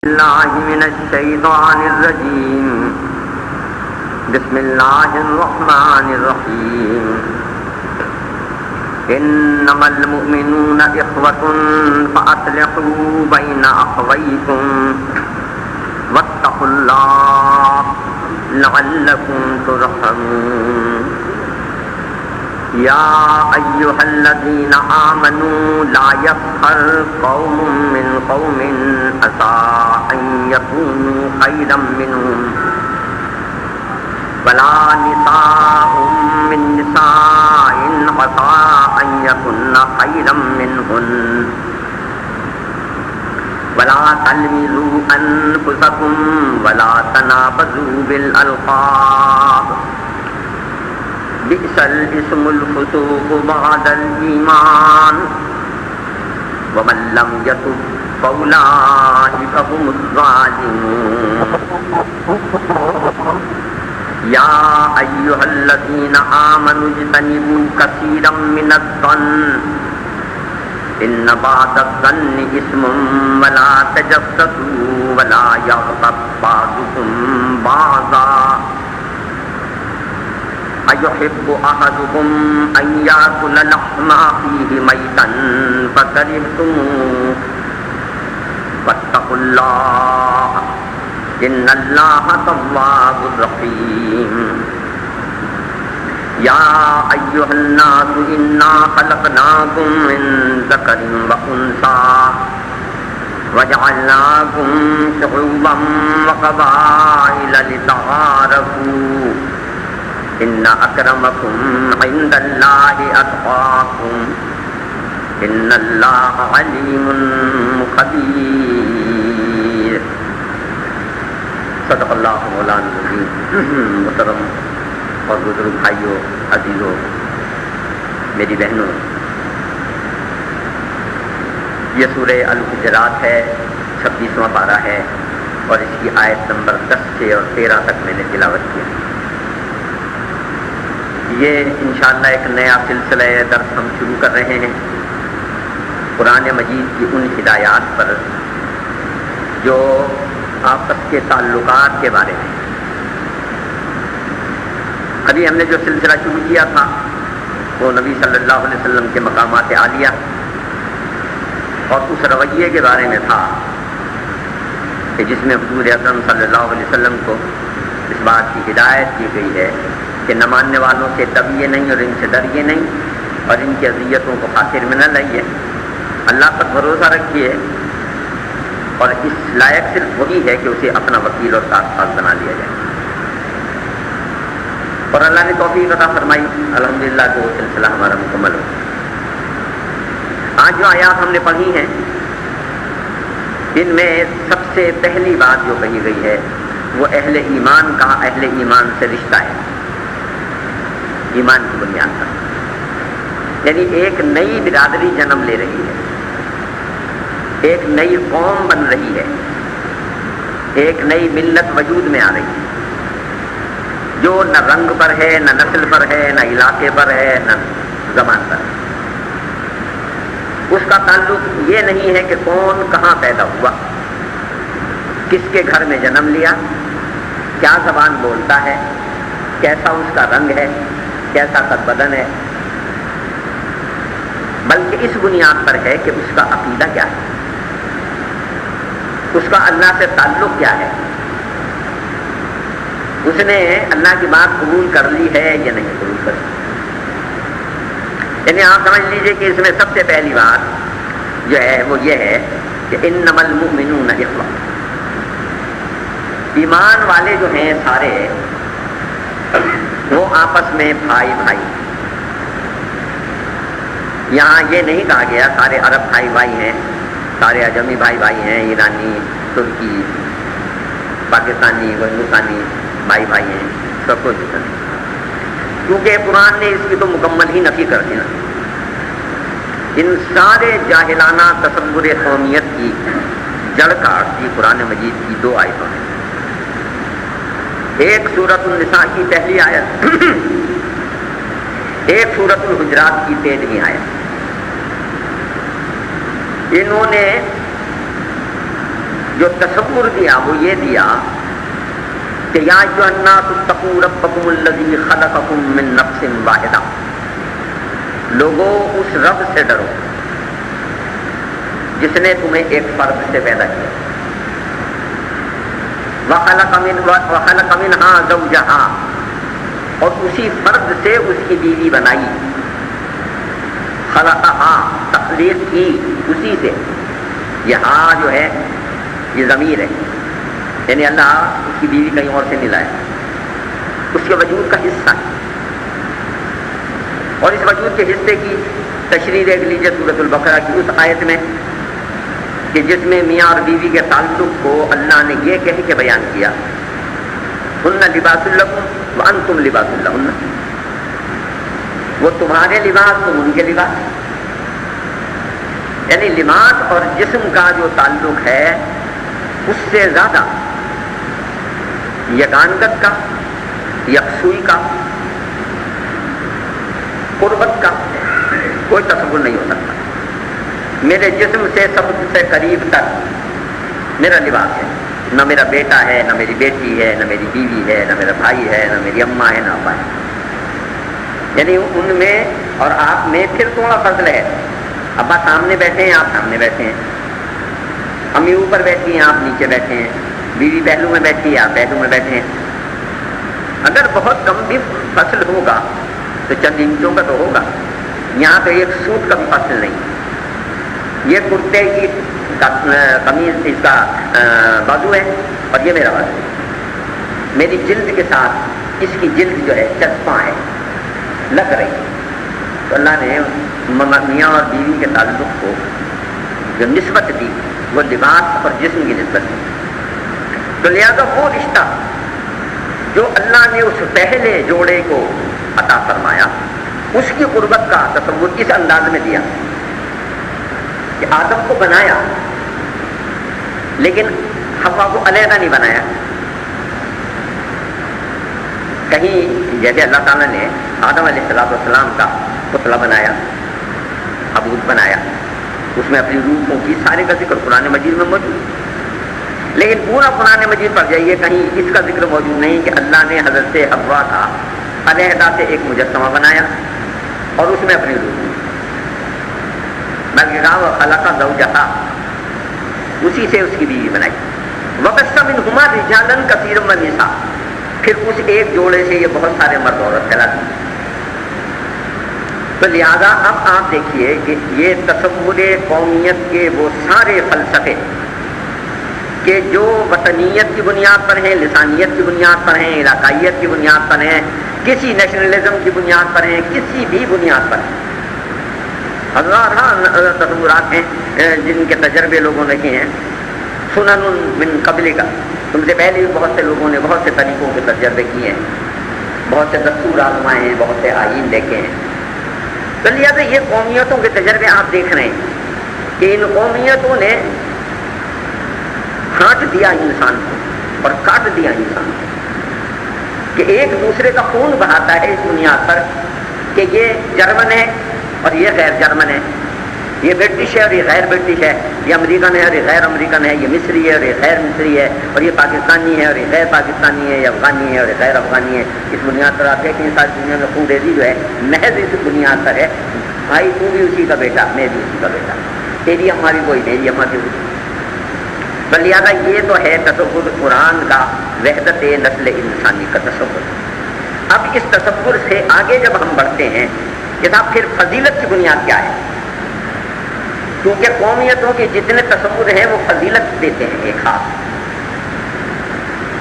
الله من الشيطان الرجيم. بسم الله الرحمن الرحيم. إنما المؤمنون إخوة فأصلحوا بين أخويكم واتقوا الله لعلكم ترحمون. يا أيها الذين آمنوا لا يسخر قوم من قوم عسى أن يكونوا خيرا منهم ولا نساء من نساء عسى أن يكن خيرا منهن ولا تلمزوا أنفسكم ولا تنابزوا بالألقاب بئس الاسم الفسوق بعد الإيمان ومن لم يتب فأولئك هم الظالمون. يا أيها الذين آمنوا اجتنبوا كثيرا من الظن إن بعض الظن إثم ولا تجسسوا ولا يغتب بعضكم بعضا أيحب أحدكم أن يأكل لحم أخيه ميتا فكرهتموه واتقوا الله إن الله تواب رحيم. يا أيها الناس إنا خلقناكم من ذكر وأنثى وجعلناكم شعوبا وقبائل لتعارفوا إن أكرمكم عند الله أتقاكم إن الله عليم خبير. صدق اللہ مولانا العظیم. محترم اور بزرگ بھائیوں، عزیزوں، میری بہنوں، یہ سورہ الحجرات ہے، 26واں پارہ ہے اور اس کی آیت نمبر 10 سے اور 13 تک میں نے تلاوت کیا. یہ انشاءاللہ ایک نیا سلسلہ درس ہم شروع کر رہے ہیں قرآن مجید کی ان ہدایات پر جو آپس کے تعلقات کے بارے میں. ابھی ہم نے جو سلسلہ شروع کیا تھا وہ نبی صلی اللہ علیہ وسلم کے مقامات عالیہ اور اس رویے کے بارے میں تھا کہ جس میں حضور اکرم صلی اللہ علیہ وسلم کو اس بات کی ہدایت کی گئی ہے کہ نہ ماننے والوں سے دبیے نہیں اور ان سے ڈریے نہیں اور ان کی اذیتوں کو خاطر میں نہ لائیے. اللہ پر بھروسہ رکھیے اور اس لائق صرف وہی ہے کہ اسے اپنا وکیل اور ساتھ بنا لیا جائے. اور اللہ نے توفیق عطا فرمائی، الحمدللہ جو سلسلہ ہمارا مکمل ہو. آج جو آیات ہم نے پڑھی ہیں ان میں سب سے پہلی بات جو کہی گئی ہے وہ اہل ایمان کا اہل ایمان سے رشتہ ہے، ایمان کی بنیاد پر. یعنی ایک نئی برادری جنم لے رہی ہے، ایک نئی قوم بن رہی ہے، ایک نئی ملت وجود میں آ رہی ہے جو نہ رنگ پر ہے، نہ نسل پر ہے، نہ علاقے پر ہے، نہ زبان پر ہے. اس کا تعلق یہ نہیں ہے کہ کون کہاں پیدا ہوا، کس کے گھر میں جنم لیا، کیا زبان بولتا ہے، کیسا اس کا رنگ ہے، کیسا قد بدن ہے، بلکہ اس بنیاد پر ہے کہ اس کا عقیدہ کیا ہے، اس کا اللہ سے تعلق کیا ہے، اس نے اللہ کی بات قبول کر لی ہے یا نہیں قبول کر لی. یعنی آپ سمجھ لیجئے کہ اس میں سب سے پہلی بات جو ہے وہ یہ ہے کہ انما المؤمنون اخوہ، ایمان والے جو ہیں سارے وہ آپس میں بھائی بھائی. یہاں یہ نہیں کہا گیا سارے عرب بھائی بھائی ہیں، سارے عجمی بھائی بھائی ہیں، ایرانی، ترکی، پاکستانی، ہندوستانی بھائی بھائی ہیں، سب کو جیسا نہیں. کیونکہ قرآن نے اس کی تو مکمل ہی نفی کر دی نا. ان سارے جاہلانہ تصور قومیت کی جڑ کاٹ دی قرآن مجید کی 2 آیتوں نے. ایک سورۃ النساء کی پہلی آیت، ایک سورۃ الحجرات کی 13ویں آیت. انہوں نے جو تصور دیا وہ یہ دیا کہ یا ایھا الناس اتقوا ربکم الذی خلقکم من نفس واحدہ، لوگوں اس رب سے ڈرو جس نے تمہیں ایک فرد سے پیدا کیا، وخلق منها زوجها، اور اسی فرد سے اس کی بیوی بنائی، خلقها تخلیق کی اسی سے، یہ ہاں جو ہے یہ ضمیر ہے، یعنی اللہ اس کی بیوی کہیں اور سے نہیں لایا، اس کے وجود کا حصہ ہے، اور اس وجود کے حصے کی تشریح دیکھ لیجیے سورۃ البقرہ کی اس آیت میں کہ جس میں میاں اور بیوی کے تعلق کو اللہ نے یہ کہہ کے بیان کیا، ہن لباس لکم وانتم لباس لہن، وہ تمہارے لباس تم ان کے لباس، یعنی لباس اور جسم کا جو تعلق ہے اس سے زیادہ یگانگت کا، یکسوئی کا، قربت کا کوئی تصور نہیں ہو سکتا۔ میرے جسم سے سب سے قریب تک میرا لباس ہے، نہ میرا بیٹا ہے، نہ میری بیٹی ہے، نہ میری بیوی ہے، نہ میرا بھائی ہے، نہ میری اماں ہے، نہ ابا ہے، یعنی ان میں اور آپ میں پھر تھوڑا فضل ہے، ابا سامنے بیٹھے ہیں، آپ سامنے بیٹھے ہیں، امی اوپر بیٹھی ہیں، آپ نیچے بیٹھے ہیں، بیوی پہلو میں بیٹھی ہے، آپ پہلو میں بیٹھے ہیں، اگر بہت کم بھی فصل ہوگا تو چند انچوں کا تو ہوگا، یہاں تو ایک سوٹ کا بھی فصل نہیں، یہ کرتے کی قمیض اس کا بازو ہے اور یہ میرا بازو ہے، میری جلد کے ساتھ اس کی جلد جو ہے چسپاں ہے، لگ رہی ہے، تو اللہ نے میاں اور بیوی کے تعلق کو جو نسبت دی وہ لباس اور جسم کی نسبت دی، تو لہذا وہ رشتہ جو اللہ نے اس پہلے جوڑے کو عطا فرمایا اس کی قربت کا تصور اس انداز میں دیا کہ آدم کو بنایا لیکن حوا کو علیحدہ نہیں بنایا، کہیں جیسے اللہ تعالیٰ نے آدم علیہ السلام کا پتلا بنایا، عبود بنایا، اس میں اپنی روحوں کی سارے کا ذکر قرآن مجید میں موجود، لیکن پورا قرآن مجید پڑھ جائیے کہیں اس کا ذکر موجود نہیں کہ اللہ نے حضرت حوا کا علیحدہ سے ایک مجسمہ بنایا اور اس میں اپنی روح، بلکہ کہا خلق زوجہا، اسی سے اس کی بیوی بنائی، وبث منہما رجالا کثیرا ونساء، پھر اس ایک جوڑے سے یہ بہت سارے مرد عورت پھیلا دی۔ تو لہذا اب آپ دیکھیے کہ یہ تصور قومیت کے وہ سارے فلسفے کہ جو وطنیت کی بنیاد پر ہیں، لسانیت کی بنیاد پر ہیں، علاقائیت کی بنیاد پر ہیں، کسی نیشنلزم کی بنیاد پر ہیں، کسی بھی بنیاد پر ہیں، ہزارہ تصورات ہیں جن کے تجربے لوگوں نے کیے ہیں، سنن من قبل کا، تم سے پہلے بھی بہت سے لوگوں نے بہت سے طریقوں کے تجربے کیے ہیں، بہت سے دستور آزمائے ہیں، بہت سے آئین دیکھے ہیں، تو لہٰذا یہ قومیتوں کے تجربے آپ دیکھ رہے ہیں کہ ان قومیتوں نے ہانٹ دیا انسان کو اور کاٹ دیا انسان کو، کہ ایک دوسرے کا خون بہاتا ہے اس بنیاد پر کہ یہ جرمن ہے اور یہ غیر جرمن ہے، یہ برٹش ہے اور یہ غیر برٹش ہے، یہ امریکن ہے اور یہ غیر امریکن ہے، یہ مصری ہے اور یہ غیر مصری ہے، اور یہ پاکستانی ہے اور یہ غیر پاکستانی ہے، یہ افغانی ہے اور یہ غیر افغانی ہے۔ اس بنیاد پر آپ دیکھیں ساری دنیا میں خون ریزی جو ہے محض اس بنیاد پر ہے، بھائی تو بھی اسی کا بیٹا، میں بھی اسی کا بیٹا، تیری اماں بھی کوئی، میری اماں بھی کوئی۔ بل لہٰذا یہ تو ہے تصور قرآن کا وحدت نسل انسانی کا تصور۔ اب اس تصور سے آگے جب ہم بڑھتے ہیں کہ صاحب پھر فضیلت کی بنیاد کیا ہے، کیونکہ قومیتوں کے جتنے تصور ہیں وہ فضیلت دیتے ہیں ایک خاص۔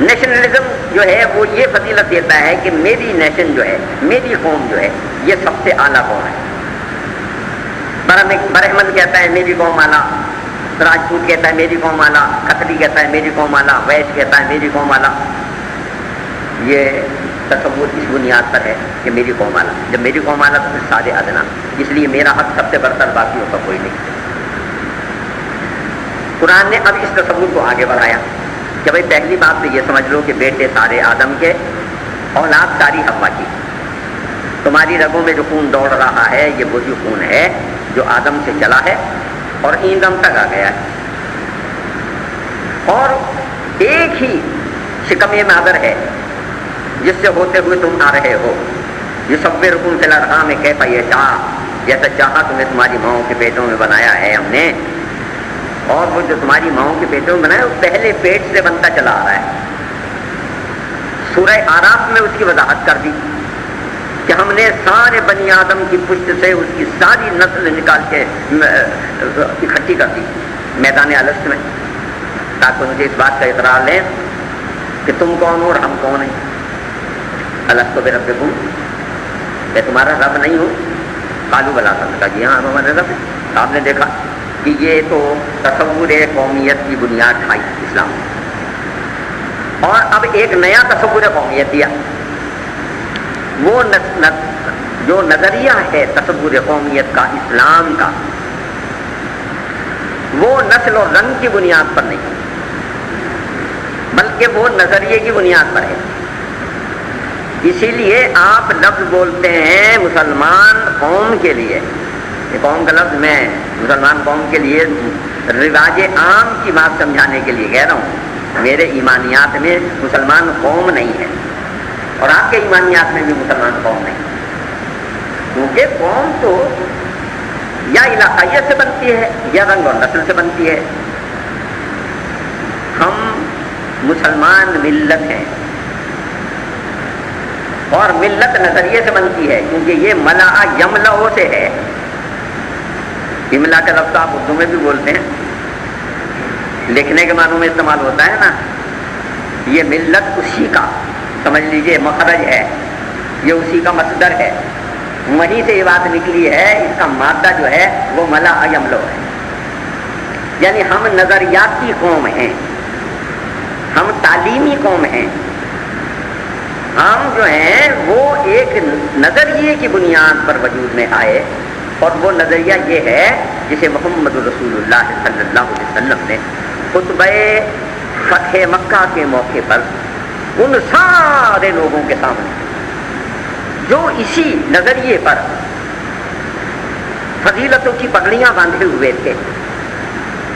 نیشنلزم جو ہے وہ یہ فضیلت دیتا ہے کہ میری نیشن جو ہے، میری قوم جو ہے یہ سب سے اعلیٰ قوم ہے۔ برہمن کہتا ہے میری قوم اعلیٰ، راجپوت کہتا ہے میری قوم اعلیٰ، کھتری کہتا ہے میری قوم اعلیٰ، ویش کہتا ہے میری قوم اعلیٰ۔ یہ تصور اس بنیاد پر ہے کہ میری قوم اعلیٰ، جب میری قوم اعلیٰ تو پھر سارے ادنا، اس لیے میرا حق سب سے برتر، باقیوں کا کوئی نہیں۔ قرآن نے اب اس تصور کو آگے بڑھایا کہ بھائی پہلی بات تو یہ سمجھ لو کہ بیٹے سارے آدم کے، اولاد ساری حوا کی، تمہاری رگوں میں جو خون دوڑ رہا ہے یہ وہی خون ہے جو آدم سے چلا ہے اور ایندم تک آ گیا ہے، اور ایک ہی شکم مادر ہے جس سے ہوتے ہوئے تم آ رہے ہو. یصورکم فی الارحام کیف یشاء، جیسا چاہا تمہیں تمہاری ماؤں کے پیٹوں میں بنایا ہے ہم نے. اور وہ جو تمہاری ماؤں کے پیٹوں میں بنایا وہ پہلے پیٹ سے بنتا چلا آ رہا ہے. سورہ اعراف میں اس کی وضاحت کر دی کہ ہم نے سارے بنی آدم کی پشت سے اس کی ساری نسل نکال کے اکٹھی کر دی میدان الست میں، تاکہ مجھے اس بات کا اقرار لیں کہ تم کون ہو اور ہم کون ہیں. الست بربکم، میں تمہارا رب نہیں ہوں؟ قالوا بلا، کہا جی ہاں ہمارے رب. آپ نے دیکھا کہ یہ تو تصور قومیت کی بنیاد کھائی اسلام. اور اب ایک نیا تصور قومیت دیا. وہ جو نظریہ ہے تصور قومیت کا اسلام کا، وہ نسل اور رنگ کی بنیاد پر نہیں بلکہ وہ نظریے کی بنیاد پر ہے. اسی لیے آپ لفظ بولتے ہیں مسلمان قوم کے لیے. یہ قوم کا لفظ میں مسلمان قوم کے لیے رواج عام کی بات سمجھانے کے لیے کہہ رہا ہوں. میرے ایمانیات میں مسلمان قوم نہیں ہے اور آپ کے ایمانیات میں بھی مسلمان قوم نہیں، کیونکہ قوم تو یا علاقائیت سے بنتی ہے یا رنگ اور نسل سے بنتی ہے. ہم مسلمان ملت ہیں اور ملت نظریے سے بنتی ہے، کیونکہ یہ ملا یملا سے ہے. املا کا لفظ آپ اردو میں بھی بولتے ہیں، لکھنے کے معنوں میں استعمال ہوتا ہے نا. یہ ملت اسی کا سمجھ لیجئے مخرج ہے، یہ اسی کا مصدر ہے، وہیں سے یہ بات نکلی ہے. اس کا مادہ جو ہے وہ ملا یملو ہے. یعنی ہم نظریاتی قوم ہیں، ہم تعلیمی قوم ہیں. ہم جو ہیں وہ ایک نظریے کی بنیاد پر وجود میں آئے، اور وہ نظریہ یہ ہے جسے محمد رسول اللہ صلی اللہ علیہ وسلم نے خطبہ فتح مکہ کے موقع پر ان سارے لوگوں کے سامنے جو اسی نظریے پر فضیلتوں کی پگڑیاں باندھے ہوئے تھے،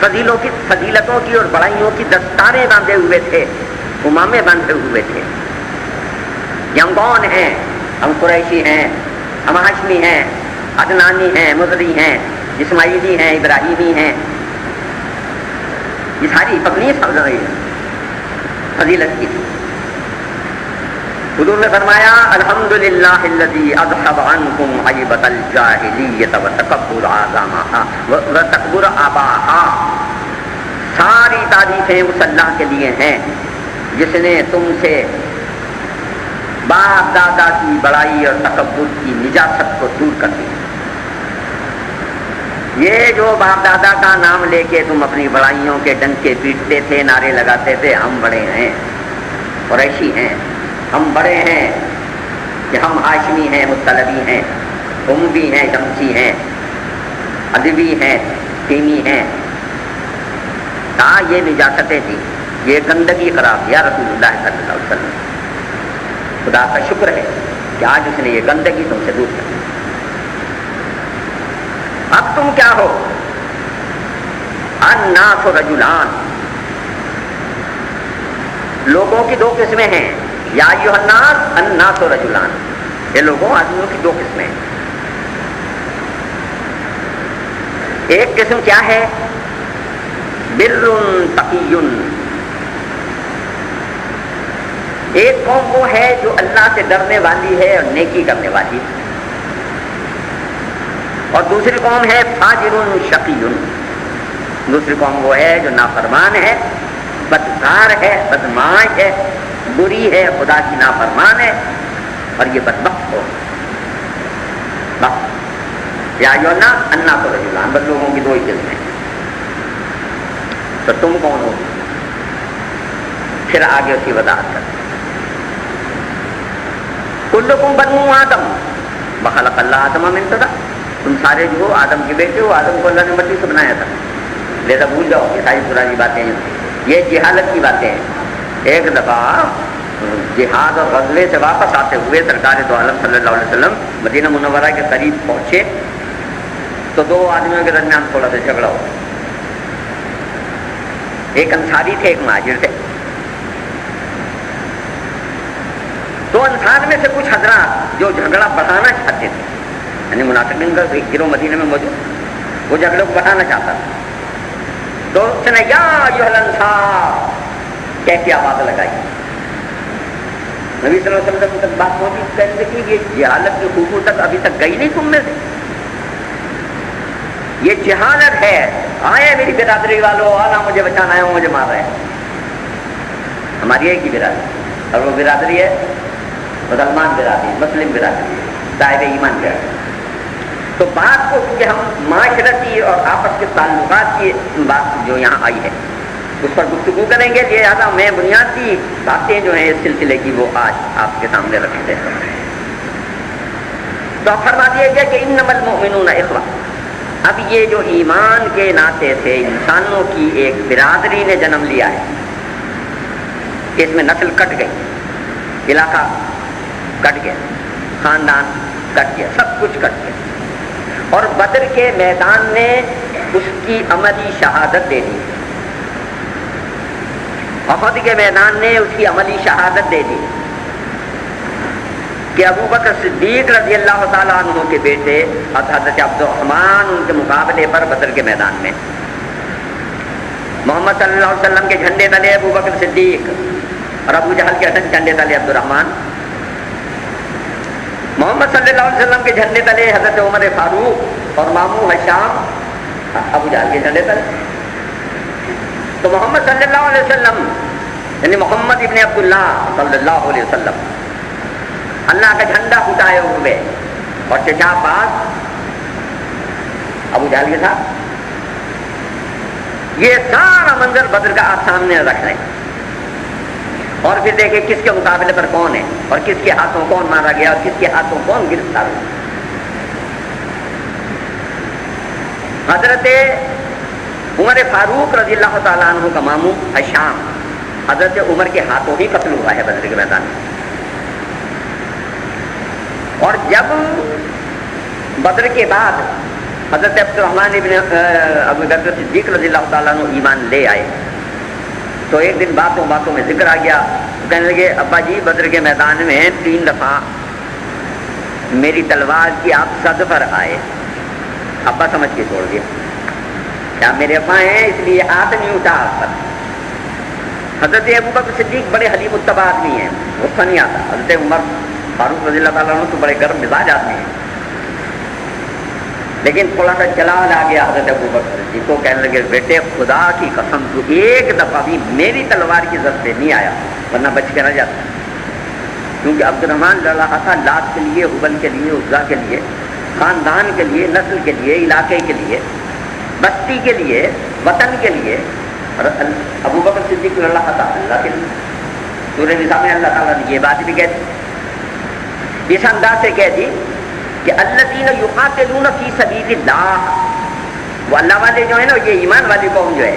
فضیلتوں کی اور بڑائیوں کی دستاریں باندھے ہوئے تھے، امامے باندھے ہوئے تھے. کہ ہم کون ہیں؟ ہم قریشی ہیں، ہم ہاشمی ہیں، عدنانی ہیں، مضری ہیں، اسماعیلی ہیں، ابراہیمی ہیں. یہ ساری پگڑیاں سمجھ رہی ہیں فضیلت کی. حضور نے فرمایا الحمدللہ الذی اذھب عنکم عیبۃ الجاہلیۃ وتکبر آباءہا. ساری تعریفیں اس اللہ کے لیے ہیں جس نے تم سے باپ دادا کی بڑائی اور تکبر کی نجاست کو دور کر دی. یہ جو باپ دادا کا نام لے کے تم اپنی بڑائیوں کے ڈنکے پیٹتے تھے، نعرے لگاتے تھے، ہم بڑے ہیں، قریشی ہیں، ہم بڑے ہیں کہ ہم ہاشمی ہیں، مطلبی ہیں، اموی ہیں، شمسی ہیں، ادبی ہیں، تیمی ہیں. کہا یہ نجاستیں تھیں، یہ گندگی قرار دیا رسول اللہ صلی اللہ علیہ وسلم. خدا کا شکر ہے کہ آج اس نے یہ گندگی تم سے دور کر دی. اب تم کیا ہو؟ الناس رجلان، لوگوں کی دو قسمیں ہیں. یا ایھا الناس الناس رجلان، یہ لوگوں آدمیوں کی دو قسمیں ہیں. ایک قسم کیا ہے؟ بر تقی، ایک قوم وہ ہے جو اللہ سے ڈرنے والی ہے اور نیکی کرنے والی ہے. اور دوسری قوم ہے فاجر شقی، دوسری قوم وہ ہے جو نافرمان ہے، بدکار ہے، بدمعاش ہے، بری ہے، خدا کی نافرمان ہے، اور یہ بدبخت ہو. یا الناس الناس رجلان، بس لوگوں کی دو ہی قسمیں. تو تم کون ہو؟ پھر آگے اس کی وضاحت کر. کلکم بنو آدم وخلق اللہ آدم من تراب، تم سارے جو ہو آدم کے بیٹے ہو، آدم کو اللہ نے مٹی سے بنایا تھا. لہذا بھول جاؤ یہ ساری پرانی باتیں، یہ جہالت کی باتیں ہیں. ایک دفعہ جہاد اور غزوے سے واپس آتے ہوئے سرکار دو عالم صلی اللہ علیہ وسلم مدینہ منورہ کے قریب پہنچے تو دو آدمیوں کے درمیان تھوڑا سا جھگڑا ہوا. ایک انصاری تھے، ایک مہاجر تھے. تو انصار میں سے کچھ حضرات جو جھگڑا بڑھانا چاہتے تھے، یعنی منافقین کا ایک گروہ مدینے میں موجود، وہ جھگڑے کو بڑھانا چاہتا تھا. تو اس نے یا ایھا الانصار کہہ کے آواز لگائی. نبی صلی اللہ علیہ وسلم تک بات پہنچی، کہنے لگی یہ جہالت کی خوشبو تک ابھی تک گئی نہیں تم میں سے، یہ جہالت ہے. آئے میری برادری والوں، آنا مجھے بچانا ہے، مجھے مار رہے ہیں. ہماری ایک ہی برادری، اور وہ برادری ہے مسلمان برادری، مسلم برادری، صاحب ایمان برادری. تو بات کو کہ ہم معاشرتی اور آپس کے تعلقات کی بات جو یہاں آئی ہے اس پر گفتگو کریں گے، لہٰذا میں بنیادی باتیں جو ہیں اس سلسلے کی وہ آج آپ کے سامنے رکھتے ہیں. تو فرما دیا گیا کہ انما المؤمنون اخوہ. اب یہ جو ایمان کے ناطے سے انسانوں کی ایک برادری نے جنم لیا ہے کہ اس میں نسل کٹ گئی، علاقہ کٹ گیا، خاندان کٹ گیا، سب کچھ کٹ گیا. اور بدر کے میدان نے اس کی عملی شہادت دے دی، احد کے میدان نے اس کی عملی شہادت دے دی کہ ابو بکر صدیق رضی اللہ تعالیٰ عنہ کے بیٹے حضرت عبد الرحمن ان کے مقابلے پر بدر کے میدان میں محمد صلی اللہ علیہ وسلم کے جھنڈے تلے ابو بکر صدیق اور ابو جہل کے جھنڈے تلے عبد الرحمن. محمد صلی اللہ علیہ وسلم کے جھنڈے تلے حضرت عمر فاروق اور ماموں ہشام ابو جہل کے جھنڈے تلے. تو محمد صلی اللہ علیہ وسلم یعنی محمد ابن عبداللہ صلی اللہ علیہ وسلم اللہ کا جھنڈا اٹھائے ہوئے اور چچا باز ابو جہل کے ساتھ. یہ سارا منظر بدر کا آپ سامنے رکھ لیں اور پھر دیکھیں کس کے مقابلے پر کون ہے اور کس کے ہاتھوں کون مارا گیا اور کس کے ہاتھوں کون گرفتار ہوا. حضرت عمر فاروق رضی اللہ تعالیٰ عنہ کا ماموں ہشام حضرت عمر کے ہاتھوں ہی قتل ہوا ہے بدر کے میدان میں. اور جب بدر کے بعد حضرت عبد الرحمن ابن ابو بکر صدیق رضی اللہ تعالیٰ عنہ ایمان لے آئے تو ایک دن باتوں میں ذکر آ گیا. کہنے لگے ابا جی بدر کے میدان میں 3 دفعہ میری تلوار کی آپ صد پر آئے. ابا سمجھ کے چھوڑ دیا کیا میرے ابا ہیں اس لیے ہاتھ نہیں اٹھا آپ پر. حضرت ابو بکر صدیق بڑے حلیم الطبع آدمی ہیں، غصہ نہیں آتا. حضرت عمر فاروق رضی اللہ تعالیٰ عنہ تو بڑے گرم مزاج آدمی ہیں، لیکن تھوڑا سا جلال آ گیا حضرت ابو بکر صدیق کو. کہنے لگے بیٹے خدا کی قسم تو ایک دفعہ بھی میری تلوار کی زد سے نہیں آیا ورنہ بچ کے نہ جاتا. کیونکہ عبد الرحمن لڑ رہا تھا لات کے لیے، حبل کے لیے، عزا کے لیے، خاندان کے لیے، نسل کے لیے، علاقے کے لیے، بستی کے لیے، وطن کے لیے. اور ابو بکر صدیق لڑ رہا تھا اللہ کے لیے. سورہ نساء میں اللہ تعالیٰ نے یہ بات بھی کہہ دی، اس انداز سے کہہ دی کہ الذین یقاتلون فی سبیل اللہ. وہ اللہ والے جو ہیں نا، یہ ایمان والی قوم جو ہے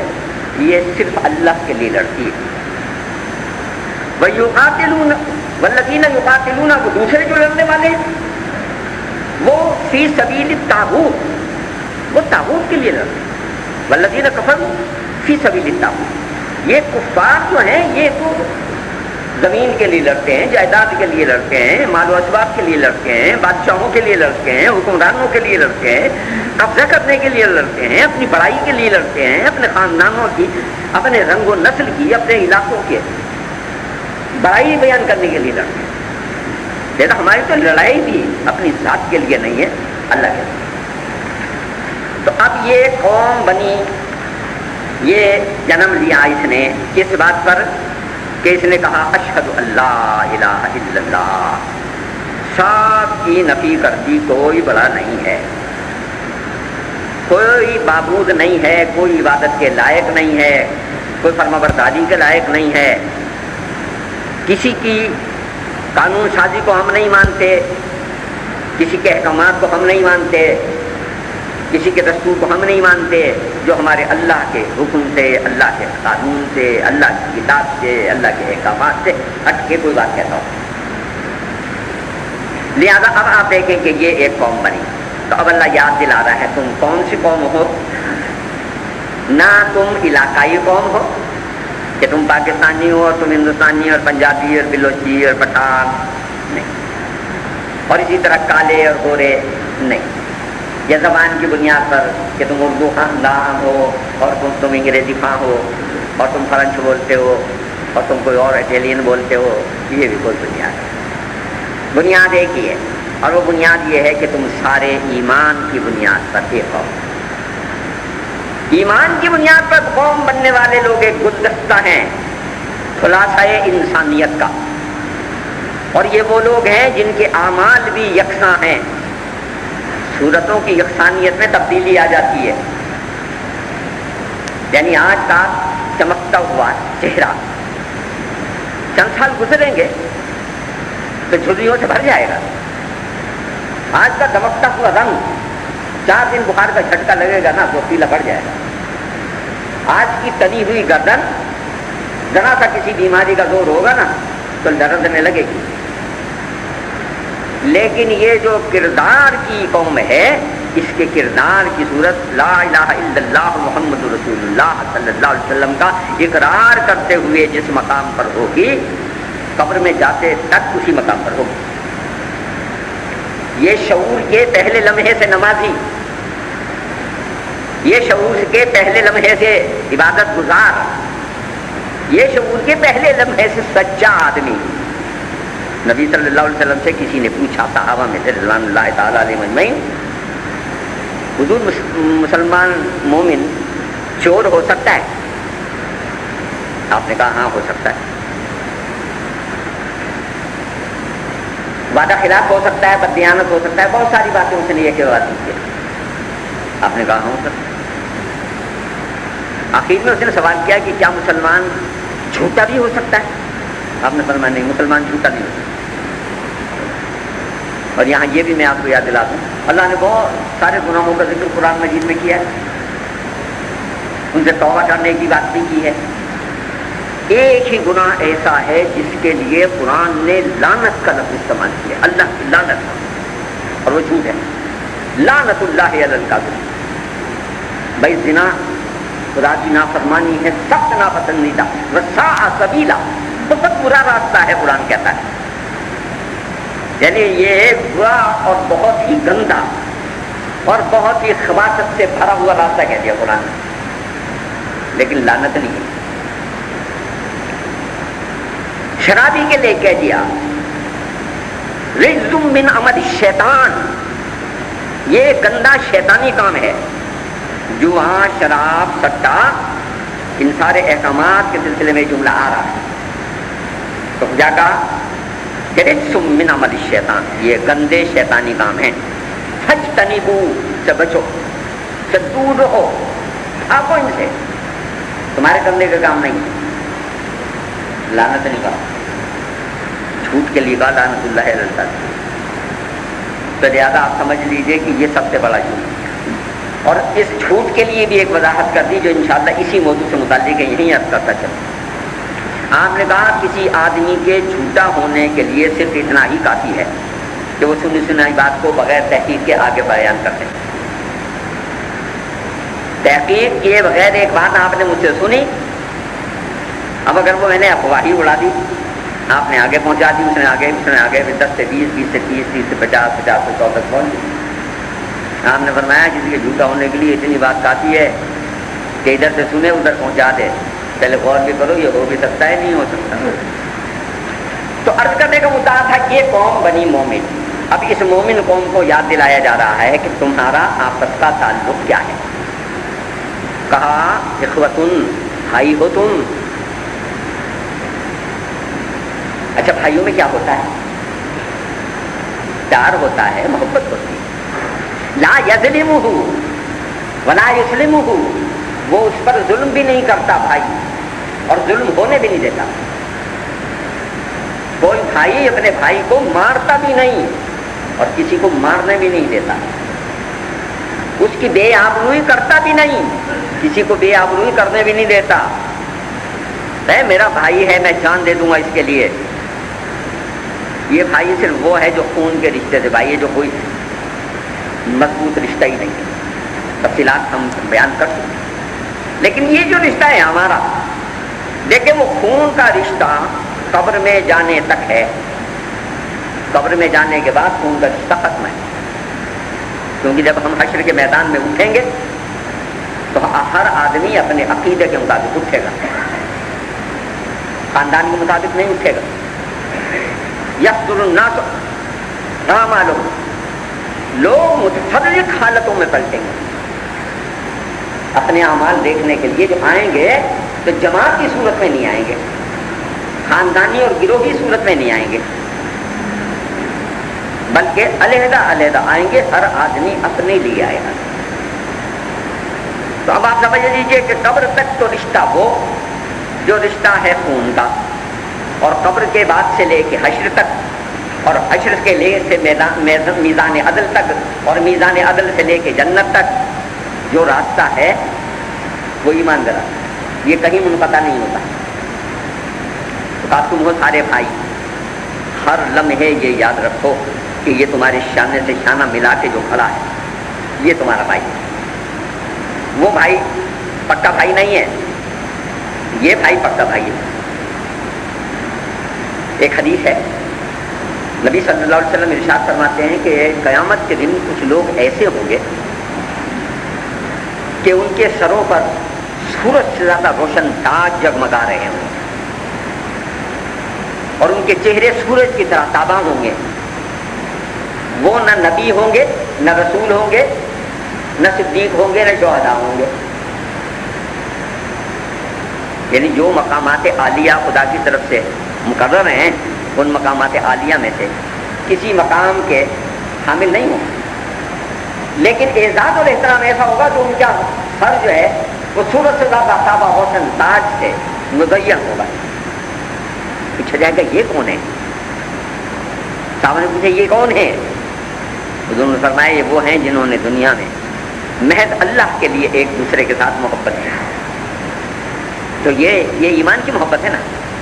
یہ صرف اللہ کے لیے لڑتی ہے. وَيُقَاتِلُونَ وَالَّذِينَ يُقَاتِلُونَ وہ دوسرے جو لڑنے والے وہ فی سبیل الطاغوت، وہ طاغوت کے لیے لڑتے ہیں. وَالَّذِينَ كَفَرُوا فی سبیل الطاغوت. یہ کفار جو ہیں یہ تو زمین کے لیے لڑتے ہیں، جائیداد کے لیے لڑتے ہیں، مال و اسباب کے لیے لڑتے ہیں، بادشاہوں کے لیے لڑتے ہیں، حکمرانوں کے لیے لڑتے ہیں، قبضہ کرنے کے لیے لڑتے ہیں، اپنی بڑائی کے لیے لڑتے ہیں، اپنے خاندانوں کی، اپنے رنگ و نسل کی، اپنے علاقوں کی بڑائی بیان کرنے کے لیے لڑتے ہیں. لیکن ہماری تو لڑائی بھی اپنی ذات کے لیے نہیں ہے، اللہ کے لیے. تو اب یہ قوم بنی، یہ جنم لیا اس نے کس بات پر کہ اس نے کہا اشہد اللہ الہ الا اللہ، سب کی نفی کر دی، کوئی بڑا نہیں ہے، کوئی معبود نہیں ہے، کوئی عبادت کے لائق نہیں ہے، کوئی فرمانبرداری کے لائق نہیں ہے، کسی کی قانون سازی کو ہم نہیں مانتے، کسی کے احکامات کو ہم نہیں مانتے، کسی کے دستور کو ہم نہیں مانتے، جو ہمارے اللہ کے حکم سے، اللہ کے قانون سے، اللہ کی کتاب سے، اللہ کے احکامات سے ہٹ کے کوئی بات کہتا ہو. لہذا اب آپ دیکھیں کہ یہ ایک قوم بنی. تو اب اللہ یاد دلا رہا ہے تم کون سی قوم ہو. نہ تم علاقائی قوم ہو، کہ تم پاکستانی ہو اور تم ہندوستانی اور پنجابی اور بلوچی اور پٹھان نہیں، اور اسی طرح کالے اور گورے نہیں، یا زبان کی بنیاد پر کہ تم اردو خاندان ہو اور تم انگریزی خاں ہو اور تم فرنچ بولتے ہو اور تم کوئی اور اٹیلین بولتے ہو، یہ بھی کوئی بنیاد ہے۔ بنیاد ایک ہی ہے، اور وہ بنیاد یہ ہے کہ تم سارے ایمان کی بنیاد پر ایک ہو۔ ایمان کی بنیاد پر قوم بننے والے لوگ ایک گلدستہ ہیں، خلاصہ انسانیت کا، اور یہ وہ لوگ ہیں جن کے اعمال بھی یکساں ہیں، صورتوں کی یکسانیت میں تبدیلی آ جاتی ہے۔ یعنی آج کا چمکتا ہوا چہرہ چند سال گزریں گے تو جھریوں سے بھر جائے گا۔ آج کا دمکتا ہوا رنگ 4 دن بخار کا جھٹکا لگے گا نا تو پیلا پڑ جائے گا۔ آج کی تنی ہوئی گردن ذرا سا کسی بیماری کا زور ہوگا نا تو دردنے لگے گی، لیکن یہ جو کردار کی قوم ہے، اس کے کردار کی صورت لا الہ الا اللہ محمد رسول اللہ صلی اللہ علیہ وسلم کا اقرار کرتے ہوئے جس مقام پر ہوگی، قبر میں جاتے تک اسی مقام پر ہوگی۔ یہ شعور کے پہلے لمحے سے نمازی، یہ شعور کے پہلے لمحے سے عبادت گزار، یہ شعور کے پہلے لمحے سے سچا آدمی۔ نبی صلی اللہ علیہ وسلم سے کسی نے پوچھا، صحابہ میں سے رضوان اللہ تعالیٰ علیہ مجمعین، حضور مسلمان مومن چور ہو سکتا ہے؟ آپ نے کہا ہاں ہو سکتا ہے۔ وعدہ خلاف ہو سکتا ہے، بددیانت ہو سکتا ہے، بہت ساری باتیں اس نے یہ کہوا دی۔ آپ نے کہا ہاں ہو سکتا ہے۔ آخر میں اس نے سوال کیا کہ کیا مسلمان جھوٹا بھی ہو سکتا ہے؟ آپ نے فرمایا نہیں، مسلمان جھوٹا نہیں ہو سکتا۔ اور یہاں یہ بھی میں آپ کو یاد دلا دوں، اللہ نے بہت سارے گناہوں کا ذکر قرآن مجید میں کیا ہے، ان سے توبہ کرنے کی بات بھی کی ہے۔ ایک ہی گناہ ایسا ہے جس کے لیے قرآن نے لعنت کا لفظ استعمال کیا، اللہ کی لعنت، اور وہ جھوٹ ہے۔ لعنت اللہ علی الکاذب، بھائی زنا خدا کی نافرمانی ہے، سخت ناپسندیدہ، وساء سبیلا، بہت برا راستہ ہے، قرآن کہتا ہے۔ یعنی یہ برا اور بہت ہی گندا اور بہت ہی خباثت سے بھرا ہوا راستہ کہہ دیا قرآن نے، لیکن لعنت نہیں ہے۔ شرابی کے لیے کہہ دیا رجز من عمل الشیطان، یہ گندا شیطانی کام ہے۔ جو وہاں شراب سٹا ان سارے احکامات کے سلسلے میں جملہ آ رہا ہے تو کیا کہا کہ رجز من عمل الشیطان، یہ گندے شیطانی کام ہیں۔ فاجتنبوا، سے بچو، سے دور رہو، بھاگو ان سے، تمہارے کرنے کا کام نہیں۔ لعنت نہیں کہا، جھوٹ کے لیے کہا لعنت اللہ علیہ الکاذب۔ تو لہٰذا آپ سمجھ لیجئے کہ یہ سب سے بڑا جھوٹ ہے۔ اور اس جھوٹ کے لیے بھی ایک وضاحت کر دی جو انشاءاللہ اسی موضوع سے متعلق ہے، یہیں عرض کرتا چلوں۔ آپ نے کہا کسی آدمی کے جھوٹا ہونے کے لیے صرف اتنا ہی کافی ہے کہ وہ سنی سنائی بات کو بغیر تحقیق کے آگے بیان کرتے ہیں۔ تحقیق کیے بغیر ایک بات آپ نے مجھ سے سنی، اب اگر وہ میں نے افواہی اڑا دی، آپ نے آگے پہنچا دی، اس نے آگے 10 سے 20، 20 سے 30، 30 سے 50، 50 سے 100 تک پہنچ گئی۔ آپ نے فرمایا کسی کے جھوٹا ہونے کے لیے اتنی بات کافی ہے کہ ادھر سے سنے ادھر پہنچا دے، پہلے غور بھی کرو یہ ہو بھی سکتا ہے نہیں ہو سکتا۔ تو عرض کرنے کا مدعا تھا کہ یہ قوم بنی مومن، اب اس مومن قوم کو یاد دلایا جا رہا ہے کہ تمہارا آپس کا تعلق کیا ہے۔ کہا اخوتن، بھائی ہو تم۔ اچھا بھائیوں میں کیا ہوتا ہے؟ پیار ہوتا ہے، محبت ہوتی ہے۔ لا یظلمہ ولا یسلمہ، وہ اس پر ظلم بھی نہیں کرتا بھائی، اور ظلم ہونے بھی نہیں دیتا۔ کوئی بھائی اپنے بھائی کو مارتا بھی نہیں اور کسی کو مارنے بھی نہیں دیتا، اس کی بے آبروئی کرتا بھی نہیں، کسی کو بے آبروئی کرنے بھی نہیں دیتا۔ اے میرا بھائی ہے، میں جان دے دوں گا اس کے لیے۔ یہ بھائی صرف وہ ہے جو خون کے رشتے سے بھائی ہے، جو کوئی مضبوط رشتہ ہی نہیں ہے، تفصیلات ہم بیان کر سکتے، لیکن یہ جو رشتہ ہے ہمارا، لیکن وہ خون کا رشتہ قبر میں جانے تک ہے. قبر میں جانے کے بعد خون کا رشتہ ختم ہے، کیونکہ جب ہم حشر کے میدان میں اٹھیں گے تو ہر آدمی اپنے عقیدے کے مطابق اٹھے گا، خاندان کے مطابق نہیں اٹھے گا. یصدر الناس اعمالهم، لوگ متفرق حالتوں میں پلٹیں گے. اپنے اعمال دیکھنے کے لیے جو آئیں گے تو جماعت کی صورت میں نہیں آئیں گے، خاندانی اور گروہی صورت میں نہیں آئیں گے، بلکہ علیحدہ علیحدہ آئیں گے، ہر آدمی اپنے لیے آئے گا. تو اب آپ سمجھ لیجیے کہ قبر تک تو رشتہ وہ جو رشتہ ہے خون کا، اور قبر کے بعد سے لے کے حشر تک، اور حشر کے لے سے میزان عدل تک، اور میزان عدل سے لے کے جنت تک جو راستہ ہے وہ ایمان کا راستہ، یہ کہیں منقطع نہیں ہوتا. تو تم ہو سارے بھائی، ہر لمحے یہ یاد رکھو کہ یہ تمہارے شانے سے شانہ ملا کے جو کھڑا ہے یہ تمہارا بھائی ہے. وہ بھائی پکا بھائی نہیں ہے، یہ بھائی پکا بھائی ہے. ایک حدیث ہے، نبی صلی اللہ علیہ وسلم ارشاد فرماتے ہیں کہ قیامت کے دن کچھ لوگ ایسے ہوں گے کہ ان کے سروں پر سورج سے زیادہ روشن تاج جگمگا رہے ہوں گے، اور ان کے چہرے سورج کی طرح تاباں ہوں گے. وہ نہ نبی ہوں گے، نہ رسول ہوں گے، نہ صدیق ہوں گے، نہ شہداء ہوں گے. یعنی جو مقامات عالیہ خدا کی طرف سے مقرر ہیں ان مقامات عالیہ میں سے کسی مقام کے حامل نہیں ہوں، لیکن اعزاز اور احترام ایسا ہوگا کہ ان کا سر جو ہے وہ سورج سے زیادہ تابہ روشن تاج سے مزین ہوگا. پوچھا جائے گا یہ کون ہے؟ صاحب نے پوچھا یہ کون ہے؟ حضور نے فرمایا یہ وہ ہیں جنہوں نے دنیا میں محض اللہ کے لیے ایک دوسرے کے ساتھ محبت کی. تو یہ ایمان کی محبت ہے نا.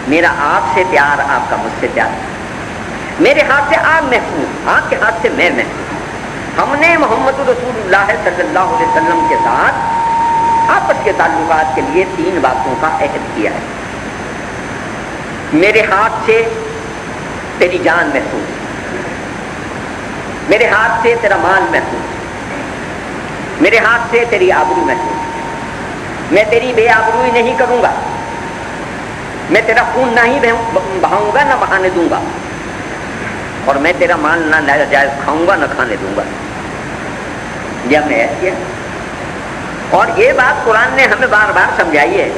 میرا آپ سے پیار، آپ کا مجھ سے پیار، میرے ہاتھ سے آپ محفوظ، آپ کے ہاتھ سے میں محفوظ. ہم نے محمد رسول اللہ صلی اللہ علیہ وسلم کے ساتھ آپس کے تعلقات کے لیے 3 باتوں کا عہد کیا ہے. میرے ہاتھ سے تیری جان محفوظ، میرے ہاتھ سے تیرا مال محفوظ، میرے ہاتھ سے تیری آبرو محفوظ. میں تیری بے آبروئی نہیں کروں گا، میں تیرا خون نہ ہی بہاؤں گا نہ بہانے دوں گا، اور میں تیرا مال نہ ناجائز کھاؤں گا نہ کھانے دوں گا. یہ ہم نے عہد کیا، اور یہ بات قرآن نے ہمیں بار بار سمجھائی ہے.